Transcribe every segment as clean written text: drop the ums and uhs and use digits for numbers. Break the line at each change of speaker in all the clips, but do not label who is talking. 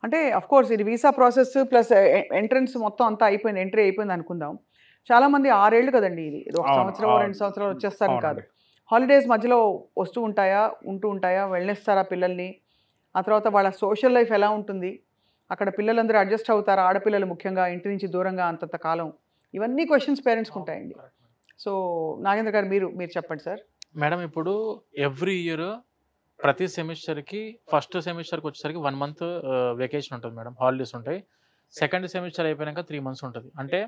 అంటే కోర్స్ ఇది visa process plus entrance మొత్తం అంతా అయిపోయింది. ఎంట్రీ అయిపోయింది అనుకుందాం. చాలామంది 6 ఏళ్ళు కదండీ ఇది. ఇది 1
అవును.
సంవత్సరం, 2 సంవత్సరాలు వచ్చేస్తారని కాదు.
అవునండి.
హాలిడేస్ మధ్యలో వస్తూ ఉంటాయా? ఉంటూ ఉంటాయా? వెళ్ళనిస్తారా పిల్లల్ని? ఆ తర్వాత వాళ్ళ సోషల్ లైఫ్ ఎలా ఉంటుంది? అక్కడ పిల్లలందరూ అడ్జస్ట్ అవుతారా? ఆడపిల్లలు ముఖ్యంగా ఇంటి నుంచి దూరంగా అంతంత కాలం. ఇవన్నీ క్వెషన్స్ పేరెంట్స్‌కి ఉంటాయండి. సో, నాగేంద్ర గారు మీరు చెప్పండి సార్.
మేడం ఇప్పుడు ఎవ్రీ ఇయర్ ప్రతి సెమిస్టర్‌కి ఫస్ట్ సెమిస్టర్‌కి వచ్చేసరికి 1 మంత్ వెకేషన్ ఉంటది మేడం. హాలిడేస్ ఉంటాయి. సెకండ్ సెమిస్టర్ అయిపోయినాక 3 మంత్స్ ఉంటది. అంటే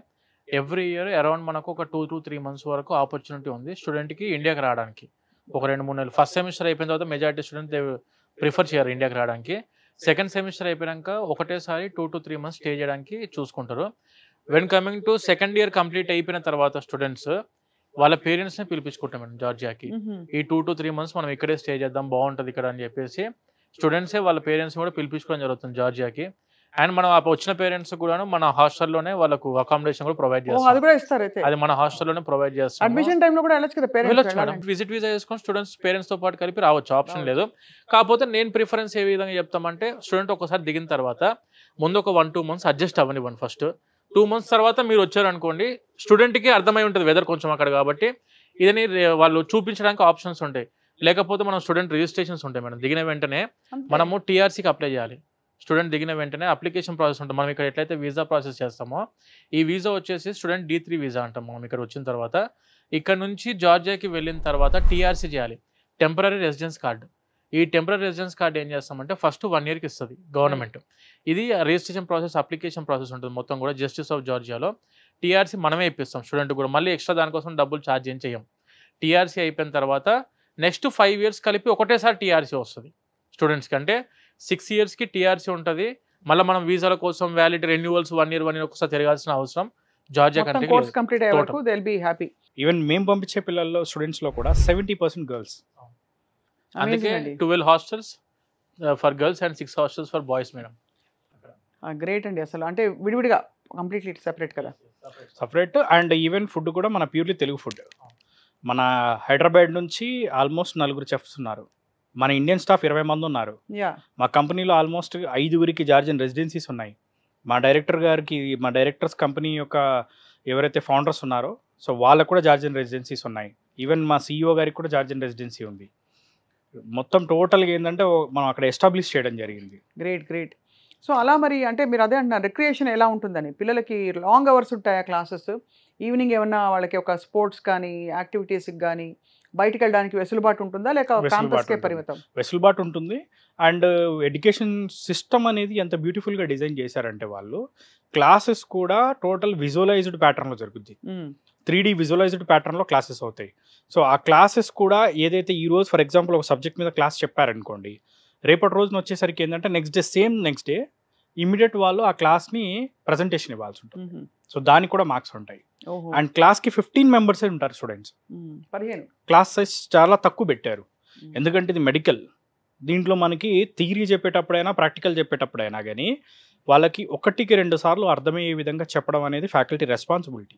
ఎవ్రీ ఇయర్ అరౌండ్ మనకు ఒక 2-3 మంత్స్ వరకు ఆపర్చునిటీ ఉంది స్టూడెంట్‌కి ఇండియాకి రావడానికి. ఒక 2-3 నెలలు. ఫస్ట్ సెమిస్టర్ అయిపోయిన తర్వాత మెజారిటీ స్టూడెంట్స్ దే ప్రిఫర్ చేయరు ఇండియాకి రావడానికి. సెకండ్ సెమిస్టర్ అయిపోయినాక ఒకటేసారి 2-3 మంత్స్ స్టే చేయడానికి చూసుకుంటారు. When coming to second year complete అయిపోయిన తర్వాత స్టూడెంట్స్ వాళ్ళ పేరెంట్స్‌ని పిలిపించుకుంటాం మేడం జార్జియాకి.
హుహు.
ఈ 2-3 మంత్స్ మనం ఇక్కడే స్టే చేద్దాం బాగుంటది ఇక్కడ అని చెప్పేసి స్టూడెంట్సే వాళ్ళ పేరెంట్స్‌ని కూడా పిలిపించుకోవడం జరుగుతుంది జార్జియాకి. అండ్ మనం వచ్చిన పేరెంట్స్ కూడాను మన హాస్టల్‌లోనే వాళ్ళకు అకామిడేషన్ కూడా ప్రొవైడ్
ఓహ్! అది
చేస్తాం.
కూడా ఇస్తారైతే.
అది మన హాస్టల్‌లోనే ప్రొవైడ్ చేస్తాము.
అడ్మిషన్ టైమ్‌లో కూడా వెళ్ళొచ్చు కదా పేరెంట్స్
వెళ్ళొచ్చు మేడం.
వెళ్ళాలంటే.
విజిట్ వీసా చేసుకొని స్టూడెంట్స్ పేరెంట్స్‌తో పాటు కలిపి రావచ్చు. ఆప్షన్ లేదు.
రావచ్చు.
కాకపోతే నేను ప్రిఫరెన్స్ ఏ విధంగా చెప్తామంటే స్టూడెంట్ ఒకసారి దిగిన తర్వాత ముందు ఒక 1-2 మంత్స్ అడ్జస్ట్ అవ్వనివ్వండి ఫస్ట్. 2 మంత్స్ తర్వాత మీరు వచ్చారనుకోండి స్టూడెంట్‌కి అర్థమై ఉంటది వెదర్ కొంచెం అక్కడ కాబట్టి ఇదని వాళ్ళు చూపించడానికి ఆప్షన్స్ ఉంటాయి. లేకపోతే మనం స్టూడెంట్ రిజిస్ట్రేషన్స్ ఉంటాయి మేడం. దిగిన వెంటనే
అంతే.
మనము టీఆర్సీకి అప్లై చేయాలి. స్టూడెంట్ దిగిన వెంటనే అప్లికేషన్ ప్రాసెస్ ఉంటుంది. మనం ఇక్కడ ఎట్లయితే వీసా ప్రాసెస్ చేస్తామో ఈ వీసా వచ్చేసి స్టూడెంట్ D3 వీసా అంటాం మనం ఇక్కడ వచ్చిన తర్వాత. ఇక్కడ నుంచి జార్జియాకి వెళ్ళిన తర్వాత టీఆర్సీ చేయాలి. Temporary residence card. ఈ టెంపరరీ రెసిడెన్స్ కార్డ్ ఏం చేస్తామంటే ఫస్ట్ 1 ఇయర్‌కి ఇస్తది గవర్నమెంట్. ఇది రిజిస్ట్రేషన్ ప్రాసెస్, అప్లికేషన్ ప్రాసెస్ ఉంటుంది మొత్తం కూడా జస్టిస్ ఆఫ్ జార్జియాలో. టీఆర్సీ మనమే ఇప్పిస్తాం స్టూడెంట్ కూడా. మళ్ళీ ఎక్స్ట్రా దానికోసం డబ్బులు ఛార్జ్ ఏం చేయం. టీఆర్సీ అయిపోయిన తర్వాత నెక్స్ట్ 5 ఇయర్స్ కలిపి ఒకటేసారి టీఆర్సీ వస్తది స్టూడెంట్స్‌కి. అంటే 6 ఇయర్స్‌కి టీఆర్సీ ఉంటది. మళ్ళీ మనం వీసాల కోసం వ్యాలిడ్ రెన్యువల్స్ 1 ఇయర్ ఒకసారి తిరగాల్సిన అవసరం జార్జియా
మొత్తం
కంట్రీకి
కోర్స్
లేదు.
కంప్లీట్ అయ్యే
Total.
వరకు they will be happy.
Even మేము పంపించే పిల్లల్లో స్టూడెంట్స్‌లో కూడా 70% గర్ల్స్.
అందుకే
అమేజింగ్ అండి.
12 hostels for girls and 6 hostels for boys madam.
Great అండి అసలు. అంటే విడివిడిగా కంప్లీట్లీ సెపరేట్ కదా.
సెపరేట్ అండ్ ఈవెన్ ఫుడ్ కూడా మన ప్యూర్లీ తెలుగు ఫుడ్. మన హైదరాబాద్ నుంచి ఆల్మోస్ట్ 4 చెఫ్స్ ఉన్నారు. మన ఇండియన్ స్టాఫ్ 20 మంది ఉన్నారు.
యాహ్!
మా కంపెనీలో ఆల్మోస్ట్ 5గురికి జార్జియన్ రెసిడెన్సీస్ ఉన్నాయి. మా డైరెక్టర్స్ కంపెనీ యొక్క ఎవరైతే ఫౌండర్స్ ఉన్నారో సో వాళ్ళకు కూడా జార్జియన్ రెసిడెన్సీస్ ఉన్నాయి. ఈవెన్ మా CEO గారికి కూడా జార్జియన్ రెసిడెన్సీ ఉంది. మొత్తం టోటల్గా ఏంటంటే మనం అక్కడ ఎస్టాబ్లిష్ చేయడం జరిగింది.
గ్రేట్. సో అలా మరి అంటే మీరు అదే అంటున్నారు రిక్రియేషన్ ఎలా ఉంటుందని. పిల్లలకి లాంగ్ అవర్స్ ఉంటాయా క్లాసెస్? ఈవినింగ్ ఏమన్నా వాళ్ళకి ఒక స్పోర్ట్స్ కానీ, యాక్టివిటీస్‌కి గానీ బయటికి వెళ్ళడానికి వెసులుబాటు ఉంటుందా? లేక క్యాంపస్‌కే పరిమితం?
వెసులుబాటు ఉంటుంది. అండ్ ఎడ్యుకేషన్ సిస్టమ్ అనేది ఎంత బ్యూటిఫుల్గా డిజైన్ చేశారంటే వాళ్ళు క్లాసెస్ కూడా టోటల్ విజువలైజ్డ్ ప్యాటర్న్లో జరుగుద్ది. 3D విజువలైజ్డ్ ప్యాటర్న్లో క్లాసెస్ అవుతాయి. సో ఆ క్లాసెస్ కూడా ఏదైతే ఈరోజు ఫర్ ఎగ్జాంపుల్ ఒక సబ్జెక్ట్ మీద క్లాస్ చెప్పారనుకోండి, రేపటి రోజున వచ్చేసరికి ఏంటంటే నెక్స్ట్ డే ఇమీడియట్ వాళ్ళు ఆ క్లాస్ని ప్రజెంటేషన్ ఇవ్వాల్సి ఉంటుంది. సో దానికి కూడా మార్క్స్ ఉంటాయి.
ఓహో!
అండ్ క్లాస్కి 15 మెంబర్సే ఉంటారు స్టూడెంట్స్.
15.
క్లాస్ సైజ్ చాలా తక్కువ పెట్టారు. ఎందుకంటే ఇది మెడికల్. దీంట్లో మనకి థియరీ చెప్పేటప్పుడైనా ప్రాక్టికల్ చెప్పేటప్పుడైనా కానీ వాళ్ళకి 1కి 2 సార్లు అర్థమయ్యే విధంగా చెప్పడం అనేది ఫ్యాకల్టీ రెస్పాన్సిబిలిటీ.